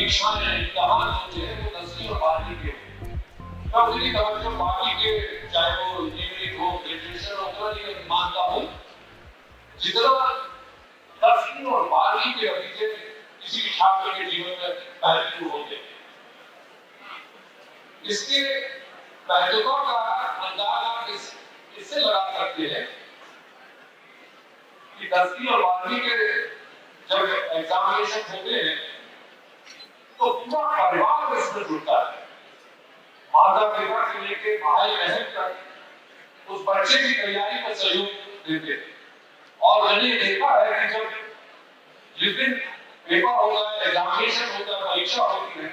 परीक्षाएं इम्तिहान होते हैं वो 10वीं और 12वीं के, तब उनकी तवज्जो बाकी के, चाहे वो इंजीनियरिंग हो, ग्रेजुएशन हो, उतना नहीं मानता हूँ जितना 10वीं और 12वीं के नतीजे किसी भी छात्र के जीवन में महत्वपूर्ण होते हैं। इसके महत्वों का अंदाजा आप इससे लगा सकते हैं कि 10वीं और 12वीं के जब एग्जामिनेशन होते हैं तो पूरा परिवार इसमें जुड़ता है, माता पिता से लेकर भाई बहन तक उस बच्चे की तैयारी में सहयोग देते हैं। और मैंने देखा है कि जब जिस दिन पेपर होता है, एग्जामिनेशन होता है, परीक्षा होती है,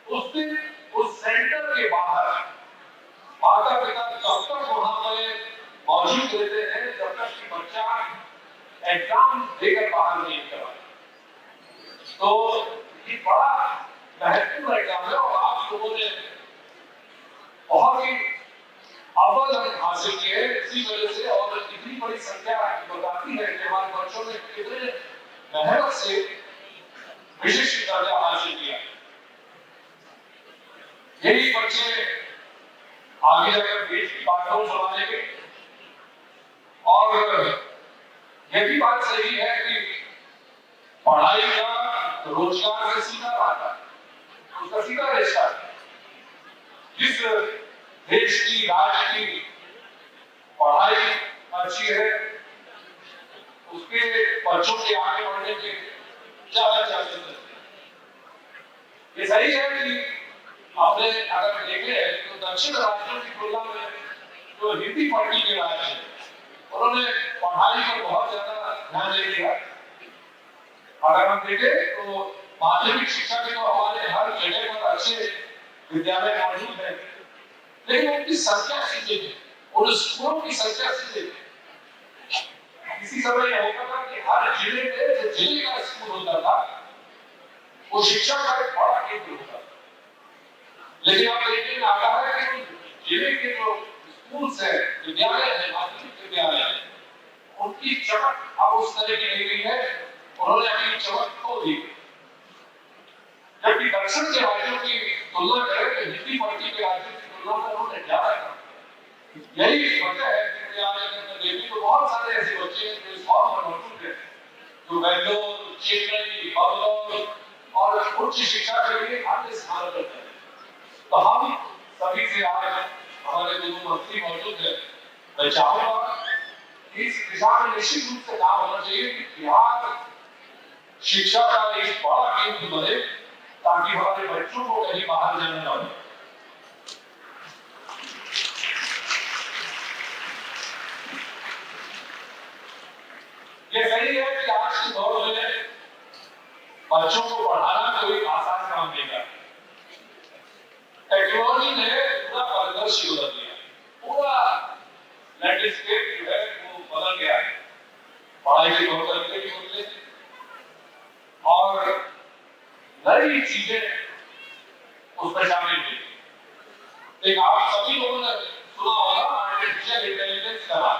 उस दिन उस सेंटर के बाहर माता पिता तब तक वहां पर मौजूद रहते हैं जब तक कि बच्चा एग्जाम देकर बाहर नहीं निकला। तो ये बड़ा महत्वपूर्ण एग्जाम है और आप लोगों ने बहुत ही अव्वल अंक हासिल किए इसी वजह से, और इतनी बड़ी संख्या बताती है कि हमारे बच्चों ने कितने मेहनत से विशिष्ट दर्जा हासिल किया। यही बच्चे आगे जाकर देश की बागडोर संभालेंगे। और यह भी बात सही है कि पढ़ाई का रोजगार से सीधा नाता, उसका सीधा रिश्ता है। जिस देश की, राज्य की पढ़ाई अच्छी है उसके बच्चों के आगे बढ़ने के ज्यादा चांसेस हैं। ये सही है कि आपने अगर देखे तो दक्षिण राज्यों की तुलना में जो हिंदी पढ़ने के राज्य हैं उन्होंने पढ़ाई पर बहुत ज्यादा ध्यान दे दिया। अगर हम देखें तो माध्यमिक शिक्षा के तो हमारे हर जगह पर अच्छे विद्यालय मौजूद है, लेकिन उनकी संख्या सीमित है, उन स्कूलों की संख्या सीमित है। किसी समय यह होता था कि हर जिले में जो जिले का स्कूल होता था वो शिक्षा का एक बड़ा केंद्र होता था, लेकिन अब देखने में आता है कि जिले के जो स्कूल्स है, विद्यालय है, माध्यमिक विद्यालय है, उनकी चमक अब उस तरह की नहीं रही है, उन्होंने अपनी चमक खो दी। जबकि दक्षिण के राज्यों की तुलना करें तो हिंदी पढ़ने के राज्यों की तुलना में उन्होंने ज्यादा कहा। यही वजह है कि आज अगर देवी तो बहुत सारे ऐसे बच्चे हैं जो इस फॉर्म में मौजूद हैं, जो बेंगलोर, चेन्नई, बंगलौर और उच्च शिक्षा के लिए अन्य स्थानों पर हैं। तो हम सभी से आज हमारे दोनों मंत्री मौजूद हैं, मैं चाहूंगा इस दिशा में निश्चित रूप से काम होना चाहिए कि बिहार शिक्षा का एक बड़ा केंद्र बने ताकि हमारे बच्चों को कहीं बाहर जाना ना पड़े। ये सही है कि आज के दौर में बच्चों को पढ़ाना कोई आसान काम नहीं है। टेक्नोलॉजी ने पूरा परिदृश्य बदल दिया, पूरा लैंडस्केप जो है वो बदल गया है। पढ़ाई के तौर तरीके भी बदले और नई चीजें उसमें शामिल हुई। लेकिन आप सभी लोगों ने सुना होगा आर्टिफिशियल इंटेलिजेंस का नाम,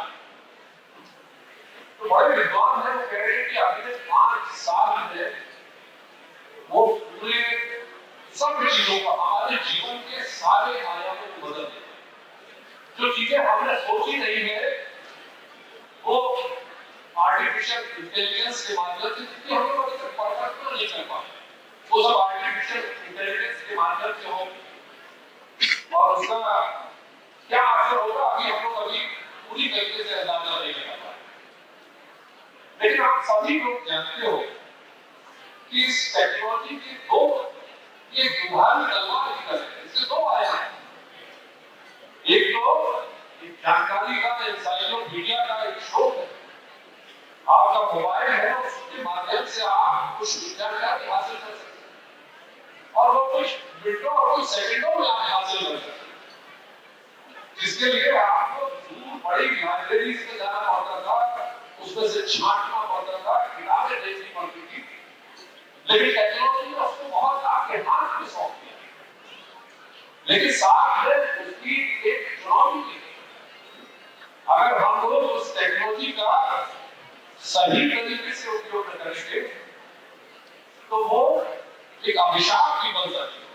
तो बड़े विद्वान हैं, वो कह रहे हैं कि अगले 5 साल में वो पूरे सब चीजों को, हमारे जीवन के सारे आयामों को बदल देगा। जो चीजें हमने सोची नहीं है वो आर्टिफिशियल इंटेलिजेंस के माध्यम से, जितनी हम लोग अभी तक परफेक्ट नहीं कर पाए, वो सब आर्टिफिशियल इंटेलिजेंस के माध्यम से हो। और उसका क्या असर होगा अभी हम लोग अभी पूरी तरीके से अंदाजा नहीं लगा पाए। लेकिन आप सभी लोग जानते हो कि इस टेक्नोलॉजी के दो ये दुधारी तलवार की तरह है, इसके दो आयाम हैं। एक तो जानकारी का, एनसाइक्लोपीडिया का एक स्रोत है, आपका मोबाइल है, उसके माध्यम से आप कुछ जानकारी हासिल कर सकते हैं और वो कुछ मिनटों और कुछ सेकंडों में आप हासिल कर सकते हैं, जिसके लिए आपको दूर बड़ी लाइब्रेरी से जाना पड़ता था, उसमें से छांटना पड़ता था, किताबें देखनी पड़ती थी। लेकिन टेक्नोलॉजी ने उसको बहुत आपके हाथ में सौंप दिया, लेकिन साथ में उसकी एक चुनौती थी। अगर हम लोग उस टेक्नोलॉजी का सही तरीके से उपयोग करेंगे तो वो एक अभिशाप भी बन सकती है।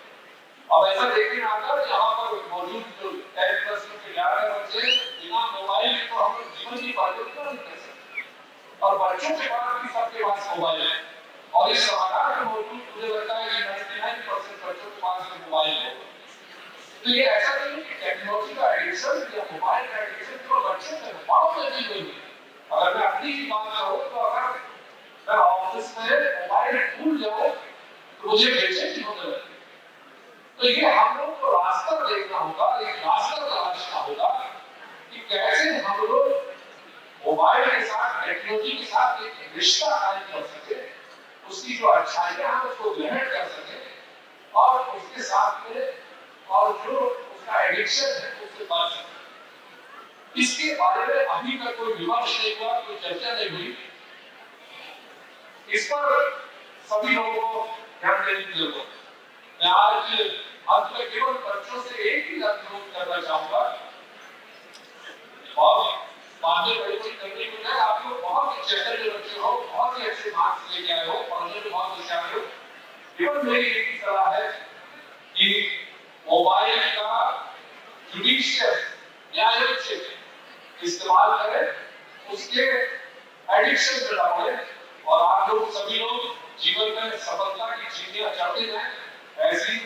अब ऐसा देखने आता है यहाँ पर मौजूद जो 10+ के 11 बच्चे बिना मोबाइल के तो हम लोग जीवन की पाठ्यक्रम नहीं कर सकते, और बच्चों के पास भी सबके पास मोबाइल है, और इस समाधान में मौजूद मुझे लगता है कि 99% बच्चों के पास मोबाइल है। तो ये ऐसा नहीं कि टेक्नोलॉजी का एडिक्शन या मोबाइल का एडिक्शन तो बच्चों में बड़ों में भी नहीं है। अगर मैं अपनी ही बात करूं तो अगर मैं ऑफिस में मोबाइल भूल जाऊं तो मुझे बेचैनी होने लगती है। तो ये हम लोग को रास्ता देखना होगा, एक रास्ता तलाशना होगा कि कैसे हम लोग मोबाइल के साथ, टेक्नोलॉजी के साथ एक रिश्ता कायम कर सके, उसकी जो अच्छाइयां हैं उसको ग्रहण कर सके, और उसके साथ में और जो उसका एडिक्शन है उससे बच सके। इसके बारे में अभी तक कोई विमर्श नहीं हुआ, कोई चर्चा नहीं हुई। इस पर सभी लोगों को ध्यान देने की जरूरत है। मैं आज अंत में केवल बच्चों से एक ही अनुरोध करना चाहूंगा, और बाद में बड़ी करने को है, आप लोग बहुत अच्छे अच्छे बच्चे हो, बहुत ही अच्छे मार्क्स लेके आए हो, पढ़ने में बहुत होशियार हो। केवल मेरी एक ही सलाह है कि मोबाइल का जुडिशियस न्यायोचित इस्तेमाल करें, उसके एडिक्शन से बचें, और आप लोग सभी लोग जीवन में सफलता की सीढ़ियां चढ़ते हैं। ऐसी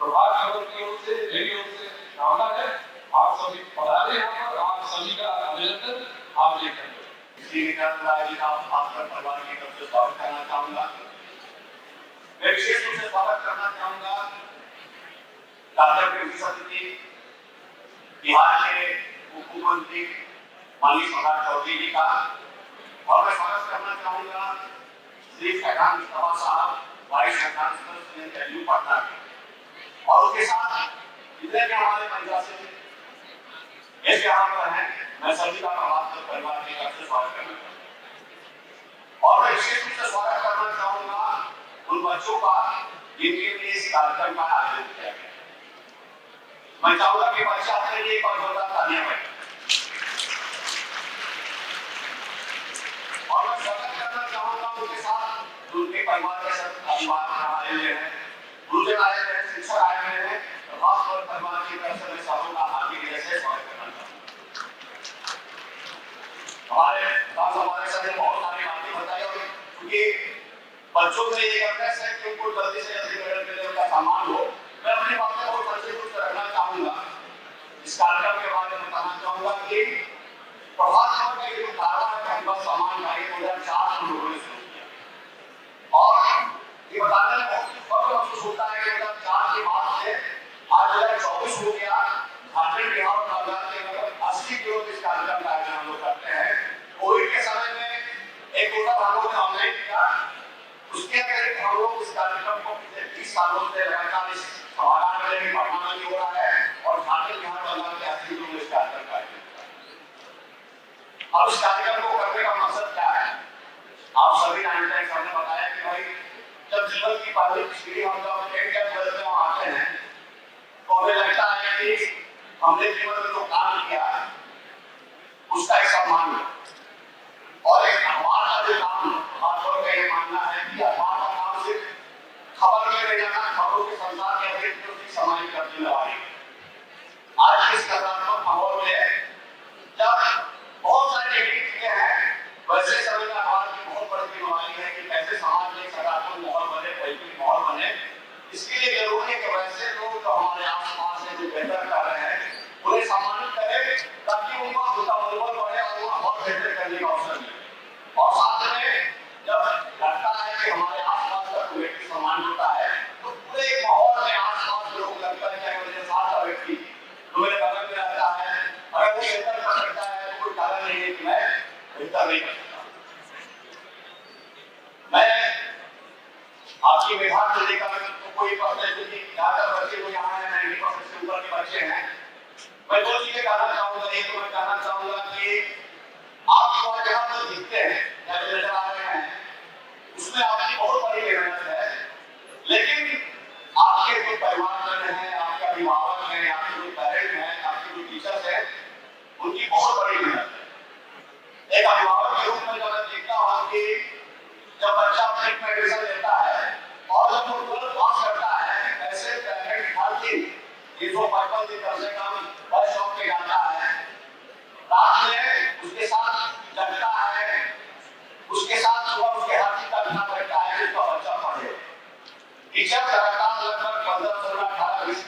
प्रभात खबर की ओर से, मेरी ओर से कामना है। आप सभी पधारे यहाँ पर, आप सभी का अभिनंदन। आप ये करें। श्री नित्यानंद जी का आपका परिवार की तरफ से स्वागत करना चाहूंगा। मैं विशेष रूप से स्वागत करना चाहूंगा बिहार के उप मुख्यमंत्री माननीय सम्राट चौधरी जी का, और मैं स्वागत करना चाहूंगा श्री फैजान मुस्तफा साहब, वाइस चांसलर पटना के, और उसके साथ जितने भी हमारे पंचायत से यहाँ पर हैं, मैं सभी का परिवार की तरफ से स्वागत करना चाहूंगा। और मैं विशेष रूप से स्वागत करना चाहूंगा उन बच्चों का जिनके लिए इस कार्यक्रम का आयोजन किया गया। मैं चाहूंगा कि बच्चे अपने लिए जोरदार तालियां बजाएं। और मैं स्वागत करना चाहूंगा उनके साथ उनके परिवार के साथ आए हुए हैं, गुरुजन आए हुए हैं, शिक्षक आए हुए हैं, खासतौर पर परिवार की तरफ से मैं सबों का हार्दिक जैसे स्वागत करना चाहूंगा। हमारे सर ने बहुत सारी बातें बताई, और क्योंकि बच्चों में ये अभ्यास है कि उनको जल्दी से जल्दी मेडल मिले, उनका सम्मान हो। मैं अपनी बातें बहुत संक्षेप में रखना चाहूंगा। इस कार्यक्रम के बारे में बताना चाहूंगा कि प्रभात खबर का ये जो कार्य है, हम बस सम्मान का 2004 में लोगों ने शुरू किया, और ये बताने में बहुत फख्र महसूस होता है कि 2004 के बाद से आज 2024 हो गया। झारखंड, बिहार और बंगाल के लगभग 80 जिलों में इस कार्यक्रम का आयोजन हम लोग करते हैं। कोविड के समय में एक कोटा हम लोगों ने ऑनलाइन किया, उसके अतिरिक्त हम लोग इस कार्यक्रम को पिछले 30 सालों से लगातार इस सभागार में भी पढ़ना नहीं हो रहा है, और झारखंड, बिहार, बंगाल के 80 जिलों में इस कार्यक्रम का आयोजन। अब इस कार्यक्रम को करने का मकसद क्या है? आप सभी जानते हैं, हमने बताया कि भाई जब जीवन की पहली सीढ़ी हम जब 10 में आते हैं तो हमें लगता है कि हमने जीवन में जो काम किया उसका एक सम्मान है, और एक अखबार का जो काम खासतौर पर ये मानना है कि अखबार का काम सिर्फ खबर में ले जाना, खबरों के संसार के अतिरिक्त उसकी समाजिक जिम्मेदारी है। आज इस सकारात्मक माहौल में जब बहुत सारी नेगेटिव चीजें हैं, वैसे समय में अखबार की बहुत बड़ी जिम्मेदारी है कि कैसे समाज में सकारात्मक माहौल बने, पॉजिटिव माहौल बने। इसके लिए जरूरी है कि वैसे लोग जो हमारे आसपास है, जो बेहतर कर रहे हैं, उन्हें सम्मानित करें, ताकि उनका मनोबल बढ़े और वो और बेहतर करने का अवसर मिले। और साथ में जब लगता है कि हमारे आसपास का कोई व्यक्ति सम्मान होता है, तो पूरे माहौल में आसपास लोग लगता है कि मेरे साथ का व्यक्ति जो मेरे बगल में रहता है, अगर वो बेहतर कर सकता है तो कोई कारण नहीं है कि मैं बेहतर नहीं कर सकता। मैं आपकी विभाग से लेकर तो कोई परसेंटेज ज्यादा बच्चे को यहाँ है, 90% से ऊपर के बच्चे हैं। मैं दो चीजें कहना चाहूंगा। एक तो मैं कहना चाहूंगा कि आप जहाँ पर दिखते हैं या जो नजर आ रहे हैं, उसमें आपकी बहुत बड़ी मेहनत है, लेकिन आपके जो परिवारजन है, आपके अभिभावक हैं, आपके जो पेरेंट हैं, आपके जो टीचर्स हैं, उनकी बहुत बड़ी मेहनत है। एक अभिभावक के रूप में जब मैं देखता हूँ कि जब बच्चा अपने एडमिशन लेता है और जब वो 12 355 दिन कम से कम बस शॉप पे जाता है, रात में उसके साथ जगता है, उसके साथ सुबह उसके हर चीज का ध्यान रखता है कि उसका बच्चा पढ़े। टीचर लगातार लगभग 15 16 18 20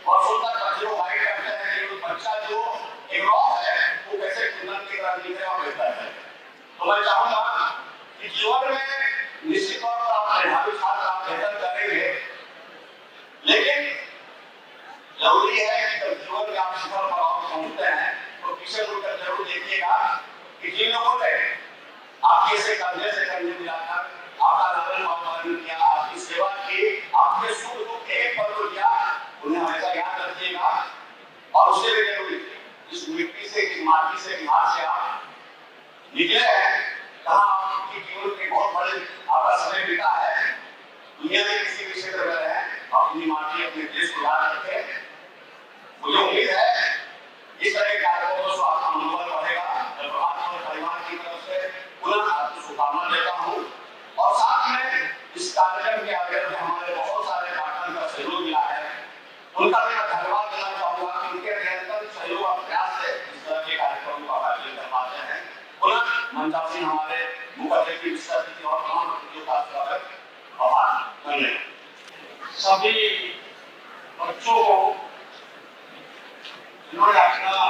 वर्षों तक बच्चे को गाइड करते हैं कि उस बच्चा जो एक रॉ है वो कैसे उन्नत की तरफ निकले और बेहतर है। तो मैं चाहूंगा कि जीवन में निश्चित तौर पर आप मेधावी छात्र आप बेहतर करेंगे, लेकिन जरूरी है कि जब जीवन में आप शिखर पर पहुंचते हैं तो पीछे मुड़कर जरूर देखिएगा कि जिन लोगों ने आपके से कंधे से कंधे मिलाकर आपका लालन पालन किया, आपकी सेवा की, आपके सुख दुख के एक पल को किया, उन्हें हमेशा याद रखिएगा। और उससे भी जरूरी इस मिट्टी से, इस माटी से, घास से आप निकले हैं, कहाँ आपके जीवन के बहुत बड़े आपका समय बीता है, दुनिया में किसी भी क्षेत्र में रहे, अपनी माटी अपने देश को याद रखें। मुझे उम्मीद है इस तरह के कार्यक्रमों से आपका मनोबल बढ़ेगा। मैं प्रभात और परिवार की तरफ से पुनः आपको शुभकामना देता हूँ और साथ में इस कार्यक्रम के आयोजन में हमारे बहुत सारे पार्टनर का सहयोग मिला है, उनका मैं धन्यवाद देना चाहूंगा कि उनके निरंतर सहयोग और प्रयास से इस तरह के कार्यक्रमों का आयोजन कर पाते हैं। पुनः मंचासीन हमारे मुख्य अतिथि विशिष्ट और तमाम अतिथियों का स्वागत आभार। धन्यवाद। सभी बच्चों को जिन्होंने अपना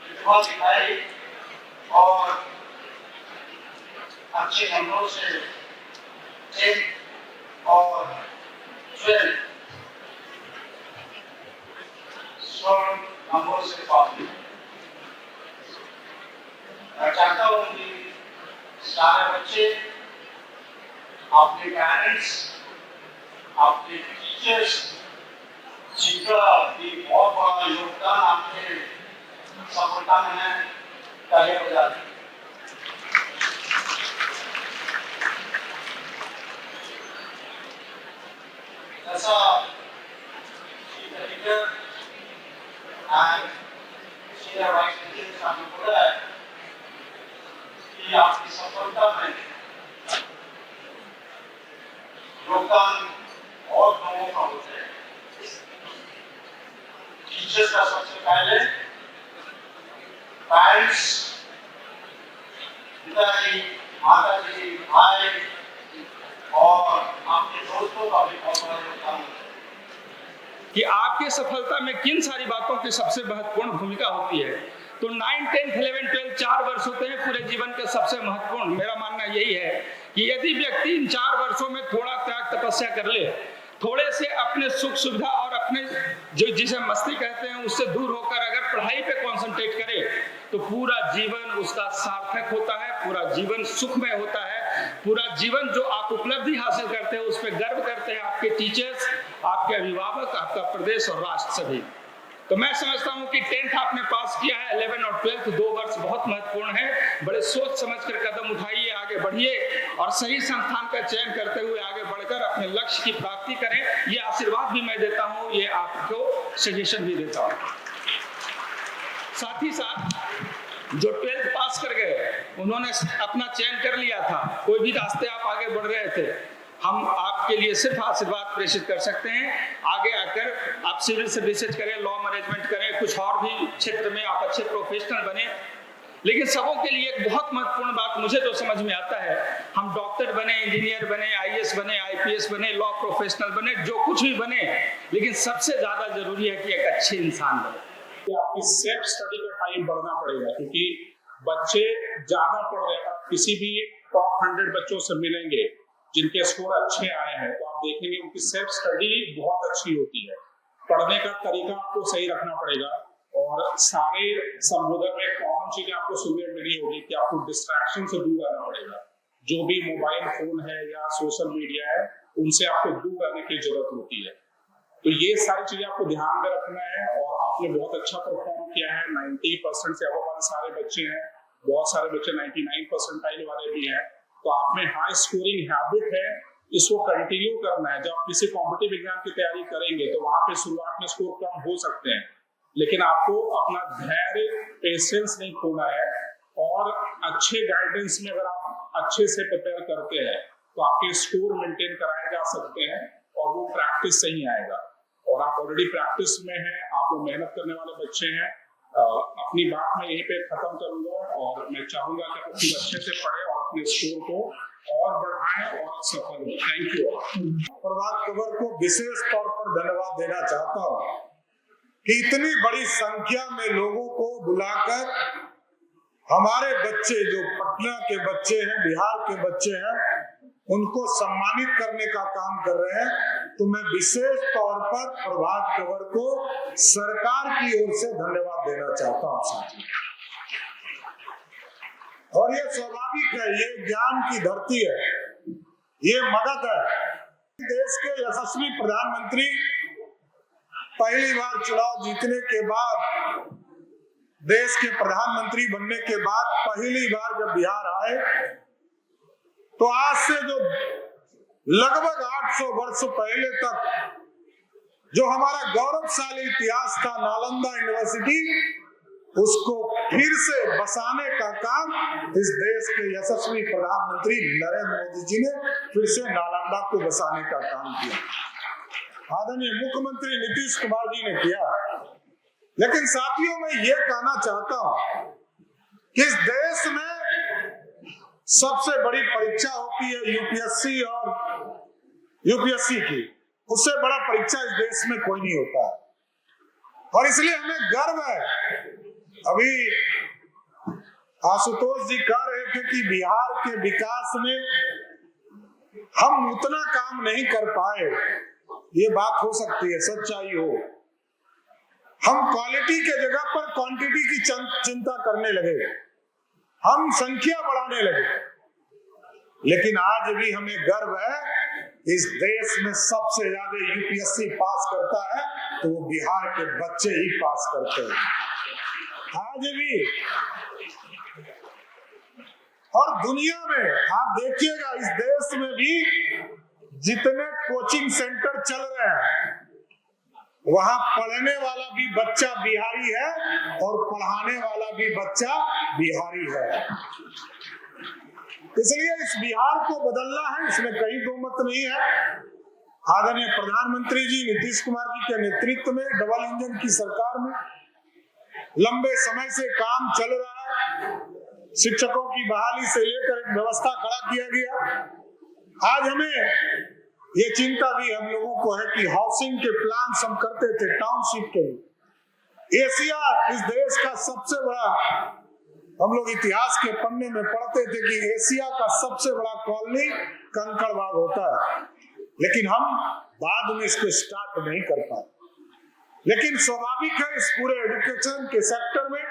प्रतिभा दिखाई और अच्छे नंबरों से 10 और 12 स्वर्ण नंबरों से पास हुए। मैं चाहता हूँ कि सारे बच्चे, आपके पेरेंट्स, आपके टीचर्स जिनका भी बहुत बड़ा योगदान आपके सफलता में है, तालियां बजा दें। ऐसा teacher and senior vice president साहब ने बोला है कि आपकी सफलता में योगदान बहुत लोगों का होता है। टीचर्स का सबसे पहले, पेरेंट्स, पिताजी, माताजी, भाई और आपके दोस्तों का भी बहुत बड़ा योगदान होता है कि आपकी सफलता में किन सारी बातों की सबसे महत्वपूर्ण भूमिका होती है। तो 9, 10, 11, 12 4 वर्ष होते हैं पूरे जीवन के सबसे महत्वपूर्ण। मेरा मानना यही है कि यदि व्यक्ति इन 4 वर्षों में थोड़ा त्याग तपस्या कर ले, थोड़े से अपने सुख सुविधा और अपने जो जिसे मस्ती कहते हैं उससे दूर होकर अगर पढ़ाई पे कंसंट्रेट करे तो पूरा जीवन उसका सार्थक होता है, पूरा जीवन सुखमय होता है। पूरा जीवन जो आप उपलब्धि हासिल करते हैं उस पर गर्व करते हैं आपके टीचर्स, आपके अभिभावक, आपका प्रदेश और राष्ट्र सभी। तो मैं समझता हूं कि 10th आपने पास किया है, 11 और 12th 2 वर्ष बहुत महत्वपूर्ण है। बड़े सोच समझ कर कदम उठाइए, आगे बढ़िए और सही संस्थान का चयन करते हुए आगे बढ़कर अपने लक्ष्य की प्राप्ति करें। ये आशीर्वाद भी मैं देता हूं, ये आपको सजेशन भी देता हूं। साथ ही साथ जो 12th पास कर गए उन्होंने अपना चयन कर लिया था, कोई भी रास्ते आप आगे बढ़ रहे थे, हम आपके लिए सिर्फ आशीर्वाद प्रेषित कर सकते हैं। आगे आकर आप सिविल सर्विसेज करें, लॉ मैनेजमेंट करें, कुछ और भी क्षेत्र में आप अच्छे प्रोफेशनल बने। लेकिन सबों के लिए एक बहुत महत्वपूर्ण बात मुझे जो समझ में आता है, हम डॉक्टर बने, इंजीनियर बने, आईएएस बने, आईपीएस बने, लॉ प्रोफेशनल बने, जो कुछ भी बने, लेकिन सबसे ज्यादा जरूरी है कि एक अच्छे इंसान बने। आपकी सेल्फ स्टडी का टाइम बढ़ना पड़ेगा, क्योंकि बच्चे ज्यादा पढ़ रहे हैं। किसी भी टॉप 100 बच्चों से मिलेंगे जिनके स्कोर अच्छे आए हैं तो आप देखेंगे उनकी सेल्फ स्टडी बहुत अच्छी होती है। पढ़ने का तरीका आपको सही रखना पड़ेगा और सारे संबोधन में कॉमन चीजें आपको सुनने मिली होगी कि आपको डिस्ट्रैक्शन से दूर रहना पड़ेगा। जो भी मोबाइल फोन है या सोशल मीडिया है उनसे आपको दूर रहने की जरूरत होती है। तो ये सारी चीजें आपको ध्यान में रखना है और आपने बहुत अच्छा परफॉर्म किया है। 90% से अब वाले सारे बच्चे हैं, बहुत सारे बच्चे 99 परसेंटाइल वाले भी हैं। तो आप में हाई स्कोरिंग हैबिट है, इसको कंटिन्यू करना है। जब आप किसी कॉम्पिटिटिव एग्जाम की तैयारी करेंगे तो वहां पे शुरुआत में स्कोर कम हो सकते हैं, लेकिन आपको अपना धैर्य, पेशेंस नहीं खोना है और अच्छे गाइडेंस में अगर आप अच्छे से प्रिपेयर करते हैं तो आपके स्कोर मेंटेन कराए जा सकते हैं और वो प्रैक्टिस से ही आएगा। और आप ऑलरेडी प्रैक्टिस में हैं, आप लोग मेहनत करने वाले बच्चे हैं। अपनी बात मैं यहीं पे खत्म करूंगा और मैं चाहूंगा कि आप खूब अच्छे से पढ़ें और अपने स्कोर को और बढ़ाएं और सफल हो। Thank you. प्रभात खबर को विशेष तौर पर धन्यवाद देना चाहता हूं कि इतनी बड़ी संख्या में लोगों को बुलाकर हमारे बच्चे जो पटना के बच्चे हैं, बिहार के बच्चे हैं, उनको सम्मानित करने का काम कर रहे हैं। तो मैं विशेष तौर पर प्रभात खबर को सरकार की ओर से धन्यवाद देना चाहता हूं साथियों। और ये स्वाभाविक है, ये ज्ञान की धरती है, ये मगध है। देश के यशस्वी प्रधानमंत्री पहली बार चुनाव जीतने के बाद, देश के प्रधानमंत्री बनने के बाद पहली बार जब बिहार आए, तो आज से जो लगभग 800 वर्ष पहले तक जो हमारा गौरवशाली इतिहास था, नालंदा यूनिवर्सिटी, उसको फिर से बसाने का काम इस देश के यशस्वी प्रधानमंत्री नरेंद्र मोदी जी ने फिर से नालंदा को बसाने का काम किया। आदरणीय मुख्यमंत्री नीतीश कुमार जी ने किया। लेकिन साथियों, मैं ये कहना चाहता हूं कि इस देश में सबसे बड़ी परीक्षा होती है यूपीएससी और यूपीएससी की, उससे बड़ा परीक्षा इस देश में कोई नहीं होता है। और इसलिए हमें गर्व है। अभी आशुतोष जी कह रहे थे कि बिहार के विकास में हम उतना काम नहीं कर पाए। ये बात हो सकती है, सच्चाई हो। हम क्वालिटी के जगह पर क्वांटिटी की चिंता करने लगे, हम संख्या बढ़ाने लगे। लेकिन आज भी हमें गर्व है, इस देश में सबसे ज्यादा यूपीएससी पास करता है तो वो बिहार के बच्चे ही पास करते हैं आज भी। और दुनिया में आप देखिएगा, इस देश में भी जितने कोचिंग सेंटर चल रहे हैं, वहां पढ़ने वाला भी बच्चा बिहारी है और पढ़ाने वाला भी बच्चा बिहारी है। इसलिए इस बिहार को बदलना है, इसमें कहीं दो मत नहीं है। आदरणीय प्रधानमंत्री जी नीतीश कुमार जी के नेतृत्व में डबल इंजन की सरकार में लंबे समय से काम चल रहा है। शिक्षकों की बहाली से लेकर एक व्यवस्था खड़ा किया गया। आज हमें ये चिंता भी हम लोगों को है कि हाउसिंग के प्लान हम करते थे टाउनशिप के। एशिया इस देश का सबसे बड़ा, हम लोग इतिहास के पन्ने में पढ़ते थे कि एशिया का सबसे बड़ा कॉलोनी कंकड़बाग होता है, लेकिन हम बाद में इसको स्टार्ट नहीं कर पाए। लेकिन स्वाभाविक है, इस पूरे एजुकेशन के सेक्टर में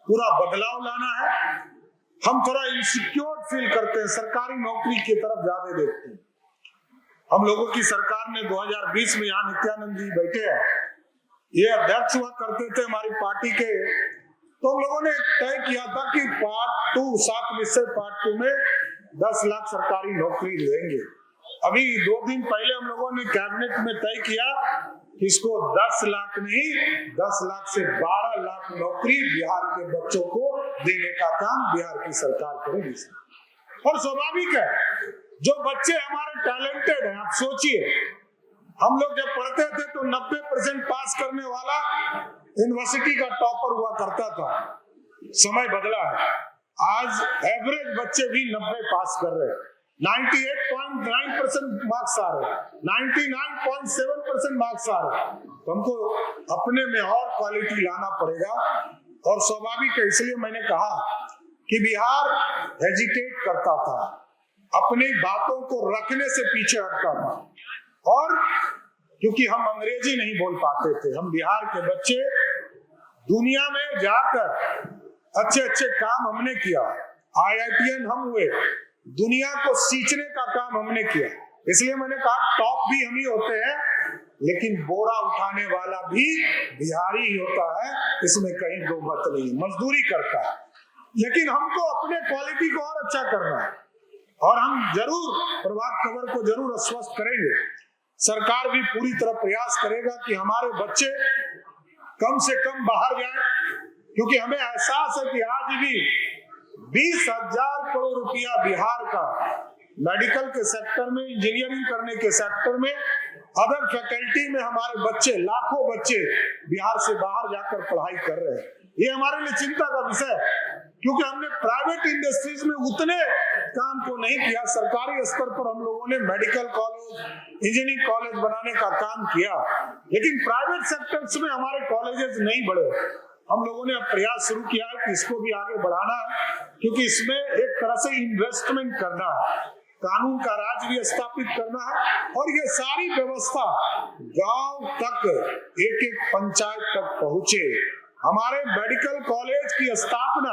पूरा बदलाव लाना है। हम थोड़ा इनसिक्योर फील करते हैं, सरकारी नौकरी की तरफ ज्यादा देखते हैं। हम लोगों की सरकार ने 2020 में यहाँ नित्यानंद जी बैठे हैं, ये अध्यक्ष हुआ करते थे हमारी पार्टी के। तो हम लोगों ने तय किया था कि पार्ट 2, 7 निश्चय पार्ट 2 में 10 लाख सरकारी नौकरी देंगे। अभी 2 दिन पहले हम लोगों ने कैबिनेट में तय किया कि इसको 10 लाख नहीं, 10 लाख से 12 लाख नौकरी बिहार के बच्चों को देने का काम बिहार की सरकार करेगी। और स्वाभाविक है, जो बच्चे हमारे टैलेंटेड हैं, आप सोचिए, हम लोग जब पढ़ते थे तो 90% पास करने वाला यूनिवर्सिटी का टॉपर हुआ करता था। समय बदला है, आज एवरेज बच्चे भी 90 पास कर रहे हैं, 98.9% मार्क्स आ रहे हैं, 99.7% मार्क्स आ रहे हैं। तो हमको अपने में और क्वालिटी लाना पड़ेगा। और स्वाभाविक है, इसलिए मैंने कहा कि बिहार हेजिटेट करता था, अपनी बातों को रखने से पीछे हटता था। और क्योंकि हम अंग्रेजी नहीं बोल पाते थे, हम बिहार के बच्चे दुनिया में जाकर अच्छे अच्छे काम हमने किया। IITN हम हुए, दुनिया को सींचने का काम हमने किया। इसलिए मैंने कहा टॉप भी हम ही होते हैं, लेकिन बोरा उठाने वाला भी बिहारी ही होता है, इसमें कहीं दो मत नहीं। मजदूरी करता है, लेकिन हमको अपने क्वालिटी को और अच्छा करना है। और हम जरूर प्रभात खबर को जरूर आश्वस्त करेंगे, सरकार भी पूरी तरह प्रयास करेगा कि हमारे बच्चे कम से कम बाहर जाएं, क्योंकि हमें एहसास है कि आज भी 20,000 करोड़ रुपया बिहार का मेडिकल के सेक्टर में, इंजीनियरिंग करने के सेक्टर में अदर फैकल्टी में हमारे बच्चे, लाखों बच्चे बिहार से बाहर जाकर पढ़ाई कर रहे हैं। ये हमारे लिए चिंता का विषय है, क्योंकि हमने प्राइवेट इंडस्ट्रीज में उतने काम को नहीं किया। सरकारी स्तर पर हम लोगों ने मेडिकल कॉलेज, इंजीनियरिंग कॉलेज बनाने का काम किया, लेकिन प्राइवेट सेक्टर्स में हमारे कॉलेजेस नहीं बढ़े। हम लोगों ने अब प्रयास शुरू किया है कि इसको भी आगे बढ़ाना है, क्योंकि इसमें एक तरह से इन्वेस्टमेंट करना है, कानून का राज भी स्थापित करना है, और ये सारी व्यवस्था गांव तक, एक एक पंचायत तक पहुंचे। हमारे मेडिकल कॉलेज की स्थापना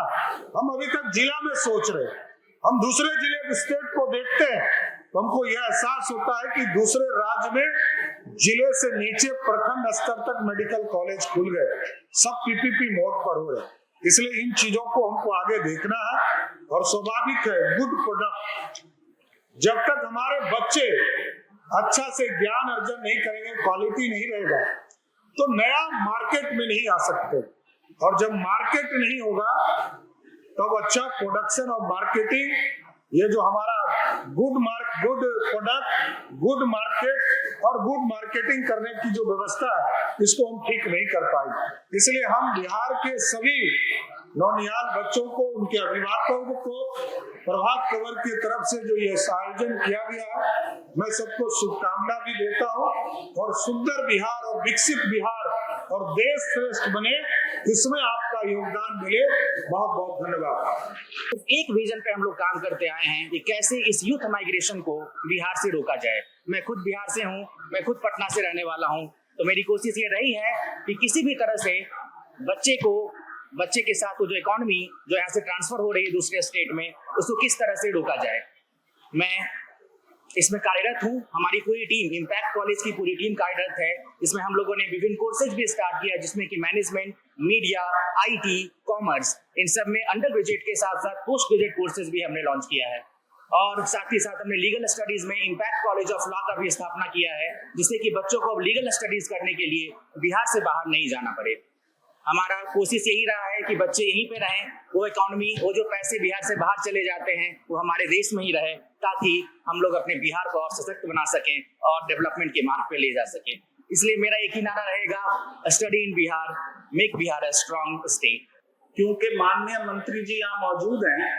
हम अभी तक जिला में सोच रहे हैं। हम दूसरे जिले, स्टेट को देखते हैं तो हमको यह एहसास होता है कि दूसरे राज्य में जिले से नीचे प्रखंड स्तर तक मेडिकल कॉलेज खुल गए, सब पीपीपी मोड पर हो रहे। इसलिए इन चीजों को हमको आगे देखना है, और स्वाभाविक है, गुड प्रोडक्ट, जब तक हमारे बच्चे अच्छा से ज्ञान अर्जन नहीं करेंगे, क्वालिटी नहीं रहेगा, तो नया मार्केट में नहीं आ सकते। और जब मार्केट नहीं होगा तब अच्छा प्रोडक्शन और मार्केटिंग, ये जो हमारा गुड प्रोडक्ट, गुड मार्केट और गुड मार्केटिंग करने की जो व्यवस्था है, इसको हम ठीक नहीं कर पाएंगे। इसलिए हम बिहार के सभी नौनिहाल बच्चों को, उनके अभिभावकों को प्रभात खबर की तरफ से जो ये आयोजन किया गया है, मैं सबको शुभकामना भी देता हूँ, और सुंदर बिहार और विकसित बिहार और देश श्रेष्ठ बने, इसमें आपका योगदान मिले। बहुत बहुत धन्यवाद। एक विजन पे हम लोग काम करते आए हैं कि कैसे इस यूथ माइग्रेशन को बिहार से रोका जाए। मैं खुद बिहार से हूँ, मैं खुद पटना से रहने वाला हूँ, तो मेरी कोशिश ये रही है कि किसी भी तरह से बच्चे के साथ जो इकोनॉमी जो यहाँ से ट्रांसफर हो रही है दूसरे स्टेट में, उसको किस तरह से रोका जाए। मैं इसमें कार्यरत हूँ, हमारी पूरी टीम, इम्पैक्ट कॉलेज की पूरी टीम कार्यरत है। इसमें हम लोगों ने विभिन्न कोर्सेज भी स्टार्ट किया, जिसमें कि मैनेजमेंट, मीडिया, आईटी, कॉमर्स, इन सब में अंडर ग्रेजुएट के साथ साथ पोस्ट ग्रेजुएट कोर्सेज भी हमने लॉन्च किया है। और साथ ही साथ हमने लीगल स्टडीज में इम्पैक्ट कॉलेज ऑफ लॉ का भी स्थापना किया है, जिससे कि बच्चों को अब लीगल स्टडीज करने के लिए बिहार से बाहर नहीं जाना पड़े। हमारा कोशिश यही रहा है कि बच्चे यहीं पे रहें, वो इकोनॉमी, वो जो पैसे बिहार से बाहर चले जाते हैं, वो हमारे देश में ही रहे, ताकि हम लोग अपने बिहार को और सशक्त बना सकें और डेवलपमेंट के मार्ग पे ले जा सकें। इसलिए मेरा एक ही नारा रहेगा, study in Bihar, make Bihar a strong state. क्योंकि माननीय मंत्री जी यहाँ मौजूद हैं,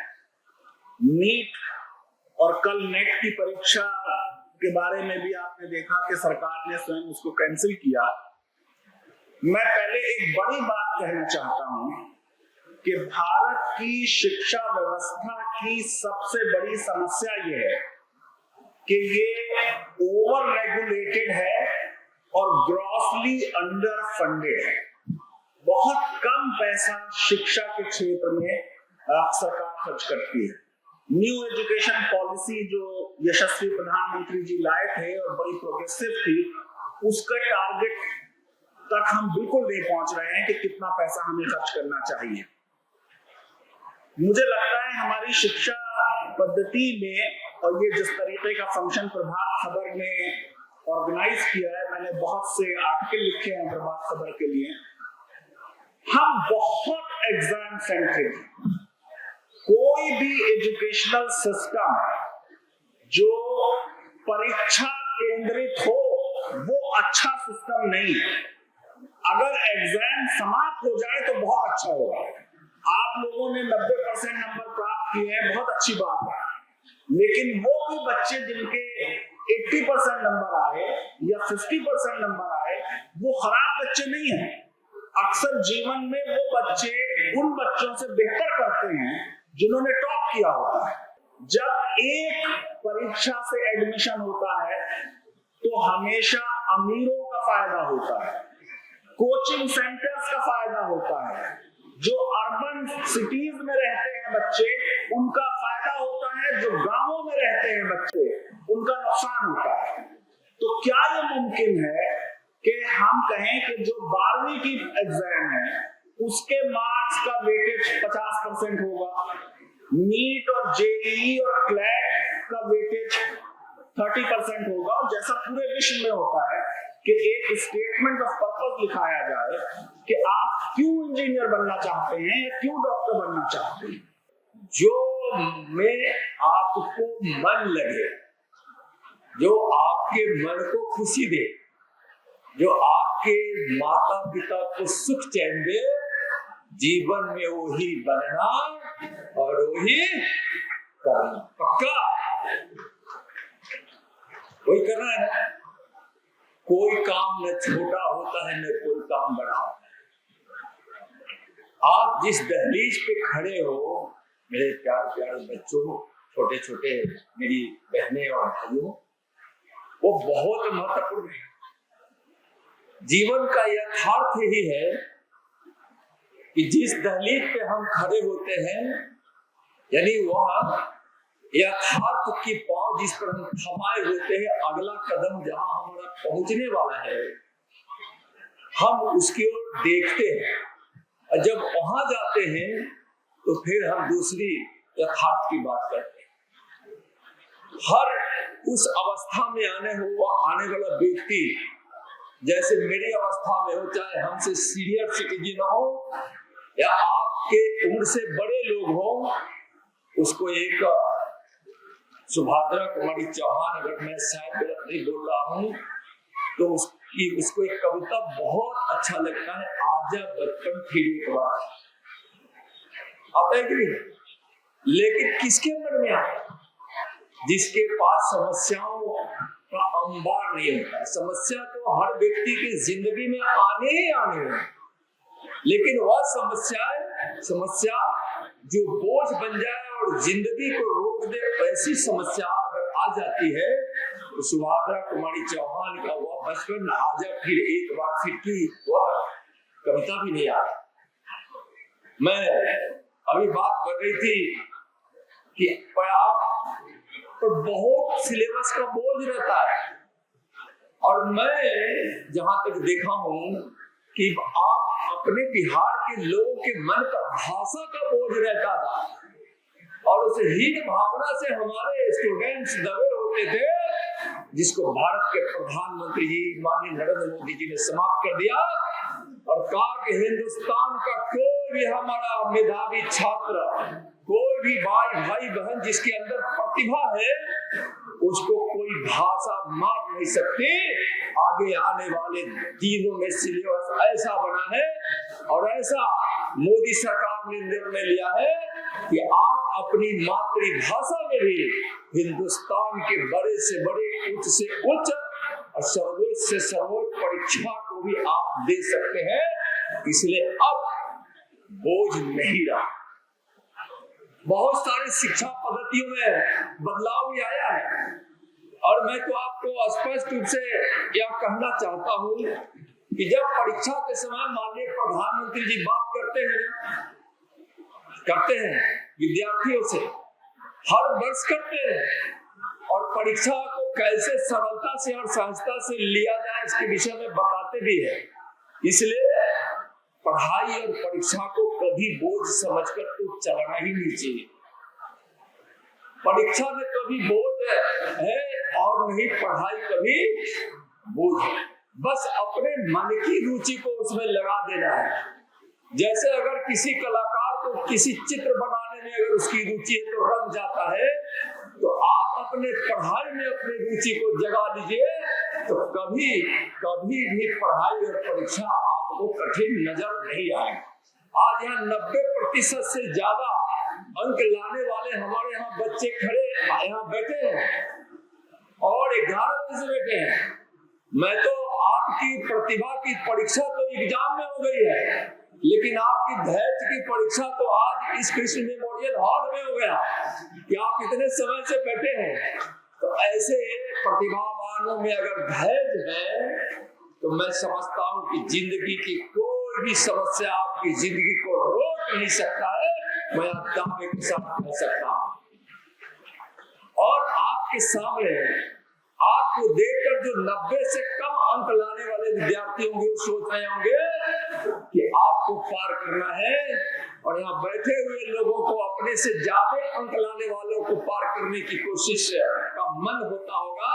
नीट और कल नेट की परीक्षा के बारे में भी आपने देखा कि सरकार ने स्वयं उसको कैंसिल किया। मैं पहले एक बड़ी बात कहना चाहता हूं कि भारत की शिक्षा व्यवस्था की सबसे बड़ी समस्या ये है कि ये ओवर रेगुलेटेड है और ग्रॉसली अंडर फंडेड है। बहुत कम पैसा शिक्षा के क्षेत्र में सरकार खर्च करती है। न्यू एजुकेशन पॉलिसी जो यशस्वी प्रधानमंत्री जी लाए थे और बड़ी प्रोग्रेसिव थी, उसका टारगेट तक हम बिल्कुल नहीं पहुंच रहे हैं कि कितना पैसा हमें खर्च करना चाहिए। मुझे लगता है हमारी शिक्षा पद्धति में, और ये जिस तरीके का फंक्शन प्रभात खबर ने ऑर्गेनाइज किया है, मैंने बहुत से आर्टिकल लिखे हैं प्रभात खबर के लिए, हम बहुत एग्जाम सेंट्रिक। कोई भी एजुकेशनल सिस्टम जो परीक्षा केंद्रित हो, वो अच्छा सिस्टम नहीं है। अगर एग्जाम समाप्त हो जाए तो बहुत अच्छा होगा। आप लोगों ने 90% नंबर प्राप्त किए हैं, बहुत अच्छी बात है, लेकिन वो भी बच्चे जिनके 80% नंबर आए या 50% नंबर आए, वो खराब बच्चे नहीं हैं। अक्सर जीवन में वो बच्चे उन बच्चों से बेहतर करते हैं जिन्होंने टॉप किया होता है। जब एक परीक्षा से एडमिशन होता है तो हमेशा अमीरों का फायदा होता है, कोचिंग सेंटर्स का फायदा होता है, जो अर्बन सिटीज में रहते हैं बच्चे उनका फायदा होता है, जो गांवों में रहते हैं बच्चे उनका नुकसान होता है। तो क्या ये मुमकिन है कि हम कहें कि जो 12वीं की एग्जाम है उसके मार्क्स का वेटेज 50% होगा, नीट और जेईई और क्लैट का वेटेज 30% होगा, और जैसा पूरे विश्व में होता है कि एक स्टेटमेंट ऑफ पर्पस लिखाया जाए कि आप क्यों इंजीनियर बनना चाहते हैं या क्यों डॉक्टर बनना चाहते हैं। जो में आपको मन लगे जो आपके मन को खुशी दे, जो आपके माता पिता को सुख चैन दे, जीवन में वही बनना और वही करना, पक्का वही करना है ना। कोई काम न छोटा होता है, न कोई काम बड़ा होता है। आप जिस दहलीज पे खड़े हो, मेरे प्यारे प्यारे बच्चों, छोटे छोटे मेरी बहनें और भाइयों, वो बहुत महत्वपूर्ण है। जीवन का यथार्थ यही है कि जिस दहलीज पे हम खड़े होते हैं, यानी वह यथार्थ की पांव जिस पर हम थमाए होते हैं, अगला कदम जहां हमारा पहुंचने वाला है, हम उसकी ओर देखते हैं, और जब वहां जाते हैं तो फिर हम दूसरी यथार्थ की बात करते हैं। हर उस अवस्था में आने वाला व्यक्ति, जैसे मेरी अवस्था में हो, चाहे हमसे सीनियर सिटीजन हो या आपके उम्र से बड़े लोग हो, उसको एक सुभद्रा कुमारी चौहान, अगर मैं शायद गलत नहीं बोल रहा हूँ, तो उसको एक कविता बहुत अच्छा लगता है, आजा बचपन फिर एक बार, आता है कि नहीं? लेकिन किसके मन में आता? जिसके पास समस्याओं का अंबार नहीं होता। समस्या तो हर व्यक्ति की जिंदगी में आने ही आने हैं, लेकिन वह समस्या जो बोझ बन जाए और जिंदगी को रोक दे, ऐसी समस्या अगर आ जाती है तो सुभद्रा कुमारी चौहान का वह बचपन आजा फिर एक बार फिर की वह कविता भी नहीं आ रही। मैं अभी बात कर रही थी कि आप पर बहुत सिलेबस का बोझ रहता है, और मैं जहां तक देखा हूं कि आप अपने बिहार के लोगों के मन पर भाषा का बोझ रहता था, और उस हीन भावना से हमारे स्टूडेंट्स दबे होते थे, जिसको भारत के प्रधानमंत्री जी माननीय नरेंद्र मोदी जी ने समाप्त कर दिया और कहा कि हिंदुस्तान का कोई भी हमारा मेधावी छात्र, कोई भी भाई बहन जिसके अंदर प्रतिभा है, उसको कोई भाषा मार नहीं सकती। आगे आने वाले दिनों में सिलेबस ऐसा बना है और ऐसा मोदी सरकार ने निर्णय लिया है कि आप अपनी मातृभाषा में भी हिंदुस्तान के बड़े से बड़े, उच्च से उच्च और सर्वोच्च से सर्वोच्च परीक्षा को भी आप दे सकते हैं। इसलिए अब बोझ नहीं रहा। बहुत सारी शिक्षा पद्धतियों में बदलाव भी आया है, और मैं तो आपको स्पष्ट रूप से यह कहना चाहता हूं कि जब परीक्षा के समय माननीय प्रधानमंत्री जी बात करते हैं विद्यार्थियों से, हर वर्ष करते हैं, और परीक्षा को कैसे सरलता से और सहजता से लिया जाए इसके विषय में बताते भी है। इसलिए पढ़ाई और परीक्षा को कभी बोझ समझकर तो चलना ही नहीं चाहिए। परीक्षा में कभी बोझ है और नहीं पढ़ाई कभी बोझ है। बस अपने मन की रुचि को उसमें लगा देना है। जैसे अगर किसी कलाकार को किसी चित्र बनाने में अगर उसकी रुचि है तो रंग जाता है, तो आप अपने पढ़ाई में अपनी रुचि को जगा लीजिए, तो कभी भी पढ़ाई और परीक्षा आपको कठिन नजर नहीं आएगा। आज यहाँ 90% से ज्यादा अंक लाने वाले हमारे यहाँ बच्चे खड़े यहाँ बैठे हैं और 11 बजे से बैठे हैं। मैं तो आपकी प्रतिभा की परीक्षा तो एग्जाम में हो गई है, लेकिन आपकी धैर्य की परीक्षा तो आज इस कृष्ण मेमोरियल हॉल में हो गया कि आप इतने समय से बैठे हैं। तो ऐसे प्रतिभावानों में अगर धैर्य है तो मैं समझता हूं कि जिंदगी की कोई भी समस्या आपकी जिंदगी को रोक नहीं सकता है। मैं दावे के साथ कह सकता हूं। और आपके सामने आपको देखकर जो 90 से कम अंक लाने वाले विद्यार्थी होंगे वो सोच रहे होंगे कि आपको पार करना है, और यहाँ बैठे हुए लोगों को अपने से ज्यादा अंक लाने वालों को पार करने की कोशिश का मन होता होगा।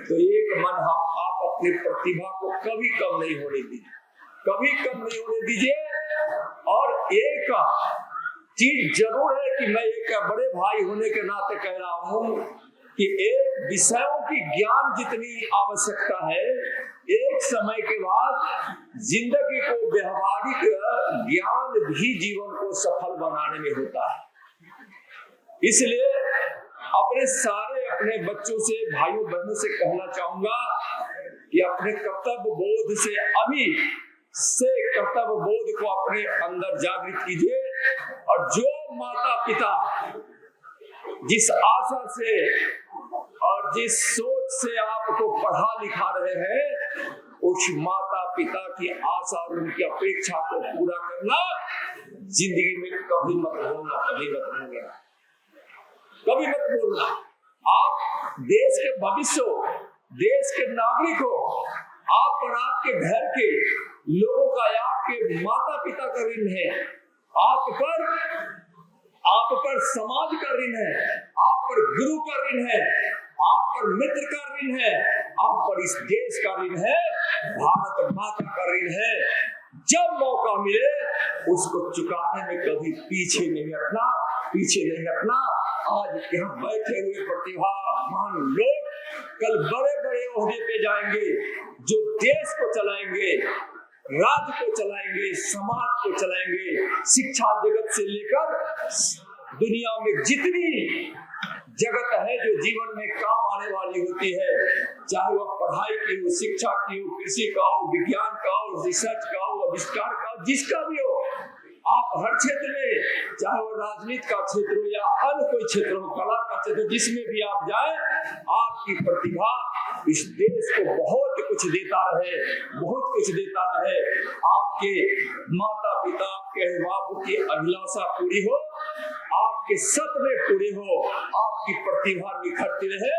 तो एक मन आप अपनी प्रतिभा को कभी कम नहीं होने दीजिए, कभी कम नहीं होने दीजिए। और एक चीज जरूर है कि मैं एक बड़े भाई होने के नाते कह रहा हूं कि एक विषयों की ज्ञान जितनी आवश्यकता है, एक समय के बाद जिंदगी को व्यवहारिक ज्ञान भी जीवन को सफल बनाने में होता है। इसलिए अपने बच्चों से, भाइयों बहनों से कहना चाहूंगा कि अपने कर्तव्य बोध से अभी से कर्तव्य बोध को अपने अंदर जागृत कीजिए, और जो माता पिता जिस आशा से और जिस सोच से आपको पढ़ा लिखा रहे हैं, उस माता पिता की आशा और उनकी अपेक्षा को पूरा करना जिंदगी में कभी मत भूलना, कभी मत भूलना, कभी मत भूलना। आप देश के भविष्य हो, देश के नागरिक हो, आप और आपके घर के लोगों का, आपके माता पिता का ऋण है, आप पर समाज का ऋण है, आप पर गुरु का ऋण है, आप पर मित्र का ऋण है, आप पर इस देश का ऋण है, भारत माता का ऋण है। जब मौका मिले उसको चुकाने में कभी पीछे नहीं हटना। आज यहाँ बैठे हुए प्रतिभावान लोग कल बड़े बड़े ओहदे पे जाएंगे, जो देश को चलाएंगे, राज्य को चलाएंगे, समाज को चलाएंगे। शिक्षा जगत से लेकर दुनिया में जितनी जगत है जो जीवन में काम आने वाली होती है, चाहे वह पढ़ाई की हो, शिक्षा की हो, कृषि का हो, विज्ञान का हो, रिसर्च का हो, आविष्कार का हो, जिसका भी हो, आप हर क्षेत्र में, चाहे वो राजनीति का क्षेत्र हो या अन्य कोई क्षेत्र हो, कला का क्षेत्र, जिसमें भी आप जाएं, आपकी प्रतिभा इस देश को बहुत कुछ देता रहे। आपके माता पिता, आपके अभिभावकों की अभिलाषा पूरी हो, आपके सपने पूरे हो, आपकी प्रतिभा निखरती रहे,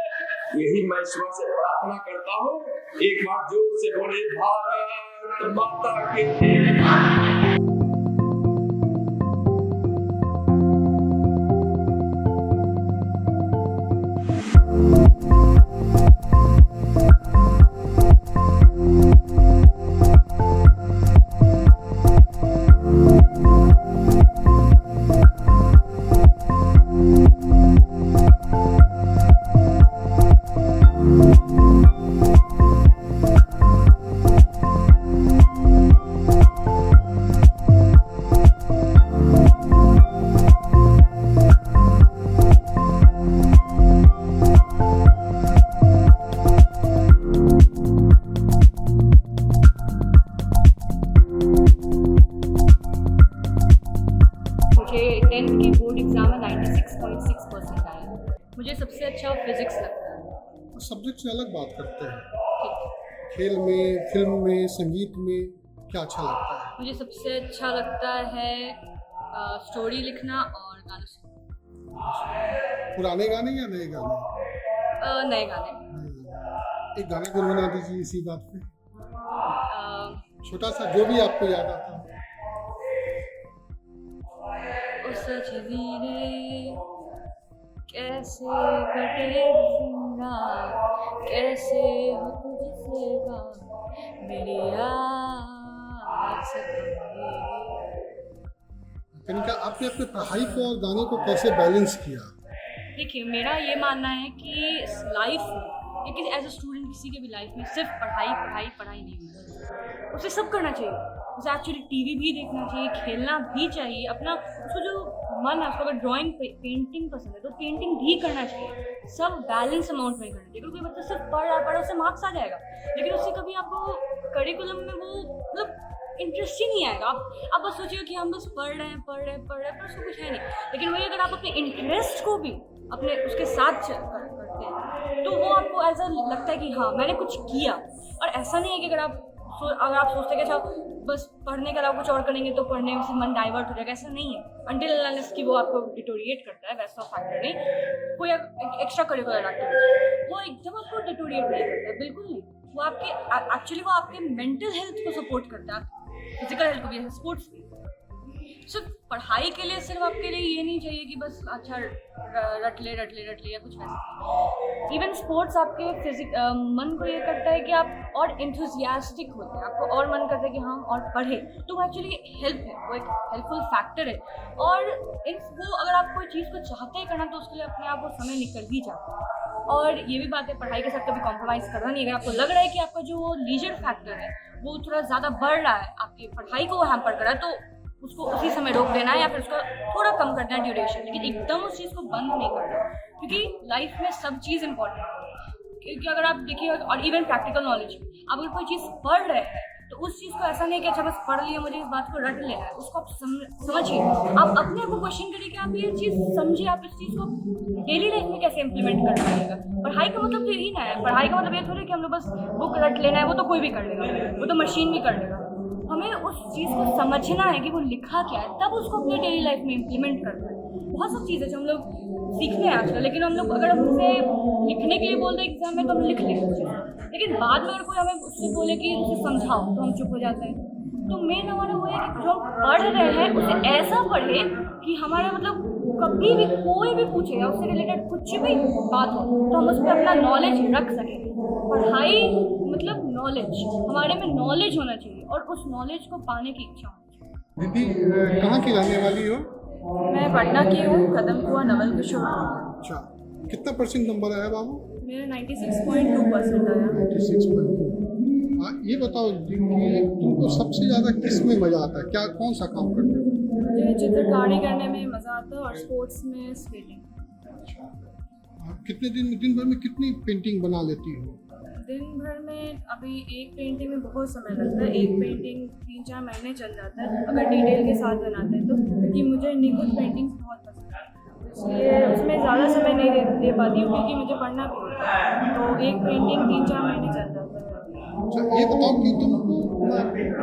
यही मैं ईश्वर से प्रार्थना करता हूँ। एक बार जोर से बोले, भारत माता की। मुझे सबसे अच्छा फिजिक्स लगता है। सब्जेक्ट से अलग बात करते हैं, खेल में, फिल्म में, संगीत में क्या अच्छा लगता है? मुझे सबसे अच्छा लगता है स्टोरी लिखना और गाना सुनना। पुराने गाने या नए गाने? नए गाने। एक गाना गुनगुना दीजिए इसी बात पे, छोटा सा, जो भी आपको याद आता है। उस जमीने कैसे कटे जिंदा, कैसे हो तुझसे बात मेरी याद सताए। कनिका, आपने अपने पढ़ाई को और गाने को कैसे बैलेंस किया? देखिए, मेरा ये मानना है कि लाइफ में, लेकिन एज अ स्टूडेंट किसी के भी लाइफ में सिर्फ पढ़ाई नहीं होती, उसे सब करना चाहिए। उसे एक्चुअली टीवी भी देखना चाहिए, खेलना भी चाहिए, अपना उसको जो मन है, उसको अगर ड्राइंग पेंटिंग पसंद है तो पेंटिंग भी करना चाहिए। सब बैलेंस अमाउंट में करना चाहिए। कोई बच्चा सिर्फ पढ़ उससे मार्क्स आ जाएगा, लेकिन उससे कभी आपको करिकुलम में वो मतलब इंटरेस्ट ही नहीं आएगा। आप बस सोचिए कि हम बस पढ़ रहे हैं पर उसको कुछ है नहीं। लेकिन वही अगर आप अपने इंटरेस्ट को भी अपने उसके साथ करते हैं तो वो आपको ऐसा लगता है कि हाँ, मैंने कुछ किया। और ऐसा नहीं है कि अगर आप सोचते हैं कि अच्छा बस पढ़ने के अलावा कुछ और करेंगे तो पढ़ने से मन डाइवर्ट हो जाएगा, ऐसा नहीं है। अनटिल अनलेस कि वो आपको डिटोरिएट करता है, वैसा फैक्टर नहीं। कोई एक्स्ट्रा करिकुलर एक्टिविटी वो एकदम आपको डिटोरिएट नहीं करता है, बिल्कुल नहीं। वो आपके मेंटल हेल्थ को सपोर्ट करता है, फिजिकल हेल्थ को भी, स्पोर्ट्स भी। सिर्फ पढ़ाई के लिए सिर्फ आपके लिए ये नहीं चाहिए कि बस अच्छा रट ले या कुछ वैसा। इवन स्पोर्ट्स आपके मन को ये करता है कि आप और एंथुसियास्टिक होते हैं, आपको और मन करता है कि हम और पढ़ें, तो वो एक्चुअली हेल्प है, वो एक हेल्पफुल फैक्टर है। और वो अगर आप कोई चीज़ को चाहते हैं करना तो उसके लिए अपने आप वो समय निकल ही जाता है। और ये भी बात है, पढ़ाई के साथ कभी कॉम्प्रोमाइज़ करना नहीं। अगर आपको लग रहा है कि आपका जो लीजर फैक्टर है वो थोड़ा ज़्यादा बढ़ रहा है, आपकी पढ़ाई को हैम्पर कर रहा है, तो उसको उसी समय रोक देना है या फिर उसका थोड़ा कम करना है ड्यूरेशन, लेकिन एकदम उस चीज़ को बंद नहीं करना, क्योंकि लाइफ में सब चीज़ इंपॉर्टेंट है। क्योंकि अगर आप देखिए, और इवन प्रैक्टिकल नॉलेज, आप अगर कोई चीज़ पढ़ रहे हैं तो उस चीज़ को ऐसा नहीं कि अच्छा बस पढ़ लिया, मुझे इस बात को रट लेना है, उसको आप समझिए, आप अपने आप को क्वेश्चन करिए कि आप ये चीज़ समझिए, आप इस चीज़ को डेली लाइफ में कैसे इंप्लीमेंट कर पाइएगा। पढ़ाई का मतलब तो यही ना है, पढ़ाई का मतलब ये थोड़ी कि हम लोग बस बुक रट लेना है, वो तो कोई भी कर लेगा, वो तो मशीन भी कर लेगा। हमें उस चीज़ को समझना है कि वो लिखा क्या है, तब उसको अपने डेली लाइफ में इम्प्लीमेंट करना है। बहुत सब चीज़ें जो हम लोग सीखते हैं आजकल, लेकिन हम लोग अगर हमसे लिखने के लिए बोल दें एग्जाम में तो हम लिख लेंगे, लेकिन बाद में अगर कोई हमें उससे बोले कि उसे समझाओ तो हम चुप हो जाते हैं। तो मेन हमारा वो है कि जो हम पढ़ रहे हैं उसे ऐसा पढ़े कि हमारा मतलब कभी भी कोई भी पूछेगा उससे रिलेटेड कुछ भी बात हो तो हम उस पर अपना नॉलेज रख सकें। पढ़ाई मतलब नॉलेज, हमारे में नॉलेज होना चाहिए और उस नॉलेज को पाने की इच्छा होनी चाहिए। दीदी कहाँ की रहने वाली हो? मैं पटना की हूँ, कदम कुआं नवल किशोर। अच्छा, कितना परसेंट नंबर आया बाबू? मेरा 96.2% आया। 96.2। ये बताओ जी कि तुमको सबसे ज़्यादा किस में मज़ा आता है, क्या कौन सा काम करते हो? मुझे चित्रकारी करने में मज़ा आता है और स्पोर्ट्स में स्केटिंग। कितने दिन भर में कितनी पेंटिंग बना लेती हो? दिन भर में अभी एक पेंटिंग में बहुत समय लगता है, एक पेंटिंग 3-4 महीने चल जाता है अगर डिटेल के साथ बनाते हैं तो, क्योंकि मुझे निखुद पेंटिंग्स बहुत पसंद है, इसलिए उसमें ज़्यादा समय नहीं दे पाती हूँ क्योंकि मुझे पढ़ना भी होता है, तो एक पेंटिंग 3-4 महीने चल जाता है। अच्छा, ये बताओ कि तुमको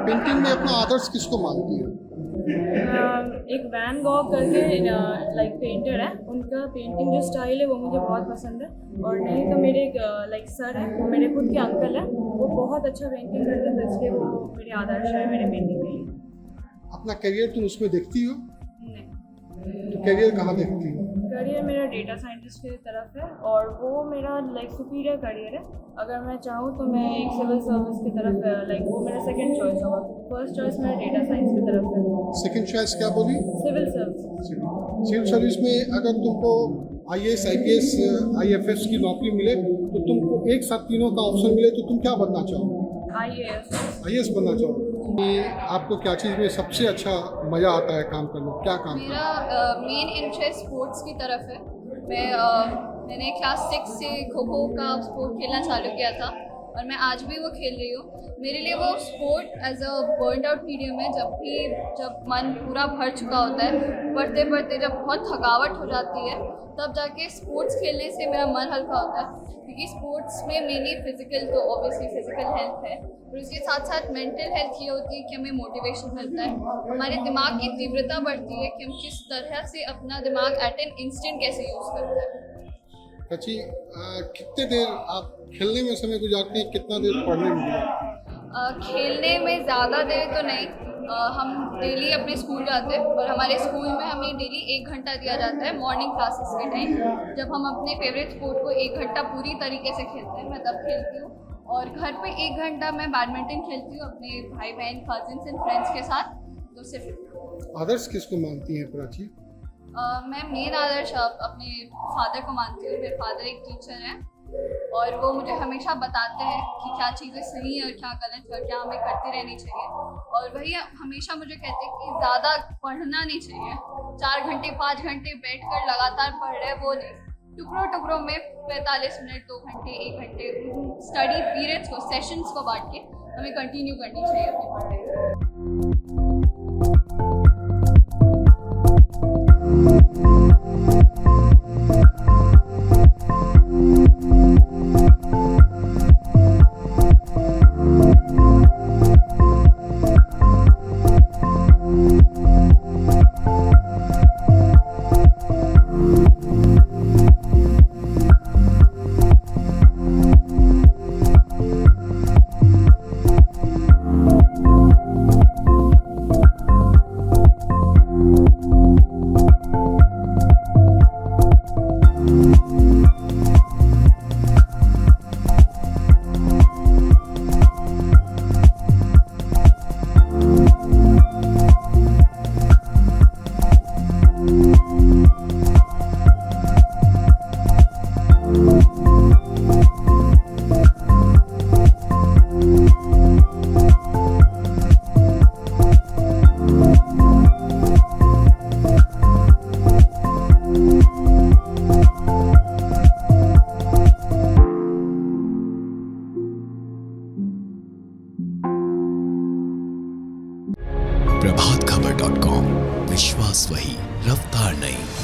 पेंटिंग में अपना आदर्श किसको मानती हो? एक वैन गॉग करके लाइक पेंटर है, उनका पेंटिंग जो स्टाइल है वो मुझे बहुत पसंद है। और नहीं तो मेरे लाइक सर है, वो मेरे खुद के अंकल हैं, वो बहुत अच्छा पेंटिंग करते हैं, तो इसलिए वो मेरे आदर्श है मेरे पेंटिंग के लिए। अपना करियर तुम उसमें देखती हो? नहीं, तो करियर कहाँ देखती हो? करियर मेरा डेटा साइंटिस्ट की तरफ है और वो मेरा लाइक सुपीरियर करियर है। अगर मैं चाहूँ तो मैं एक सिविल सर्विस की तरफ लाइक वो मेरा सेकंड चॉइस होगा, फर्स्ट चॉइस मेरा डेटा साइंस की तरफ है। सेकंड चॉइस क्या बोली? Civil service. सिविल सर्विस में अगर तुमको IAS, IPS, IFS की नौकरी मिले तो तुमको एक साथ तीनों का ऑप्शन मिले तो तुम क्या बनना चाहोगे? IAS बनना चाहोगे। आपको क्या चीज़ में सबसे अच्छा मज़ा आता है काम करने में, क्या काम? मेरा मेन इंटरेस्ट स्पोर्ट्स की तरफ है। मैंने क्लास 6 से खो खो का स्पोर्ट खेलना चालू किया था और मैं आज भी वो खेल रही हूँ। मेरे लिए वो sport as a burn out medium है। जब मन पूरा भर चुका होता है, पढ़ते पढ़ते जब बहुत थकावट हो जाती है, तब जाके स्पोर्ट्स खेलने से मेरा मन हल्का होता है, क्योंकि स्पोर्ट्स में मेनली फिजिकल तो ऑब्वियसली फिजिकल हेल्थ है, और उसके साथ साथ मेंटल हेल्थ ये होती है कि हमें मोटिवेशन मिलता है, हमारे दिमाग की तीव्रता बढ़ती है कि हम किस तरह से अपना दिमाग एट एन इंस्टेंट कैसे यूज़ करते हैं। अच्छी, कितने देर आप खेलने में समय गुजारते हैं, कितना देर पढ़ने में गुजारते हैं? खेलने में ज़्यादा देर तो नहीं, हम डेली अपने स्कूल जाते हैं और हमारे स्कूल में हमें डेली 1 घंटा दिया जाता है मॉर्निंग क्लासेस के टाइम। जब हम अपने फेवरेट स्पोर्ट को 1 घंटा पूरी तरीके से खेलते हैं, मैं तब खेलती हूँ। और घर पे 1 घंटा मैं बैडमिंटन खेलती हूँ अपने भाई बहन कजिन्स एंड फ्रेंड्स के साथ। तो सिर्फ आदर्श किसको मानती हैं प्राची? मैं मेन आदर्श अपने फादर को मानती हूँ। मेरे फादर एक टीचर हैं और वो मुझे हमेशा बताते हैं कि क्या चीज़ें सही है और क्या गलत है और क्या हमें करती रहनी चाहिए। और वही हमेशा मुझे कहते हैं कि ज़्यादा पढ़ना नहीं चाहिए, 4 घंटे 5 घंटे बैठकर लगातार पढ़ रहे वो नहीं, टुकड़ों टुकड़ों में 45 मिनट 2 घंटे 1 घंटे स्टडी पीरियड्स को, सेशंस को बांट के हमें कंटिन्यू करनी चाहिए अपनी पढ़ाई। प्रभातखबर.com, विश्वास वही, रफ्तार नहीं।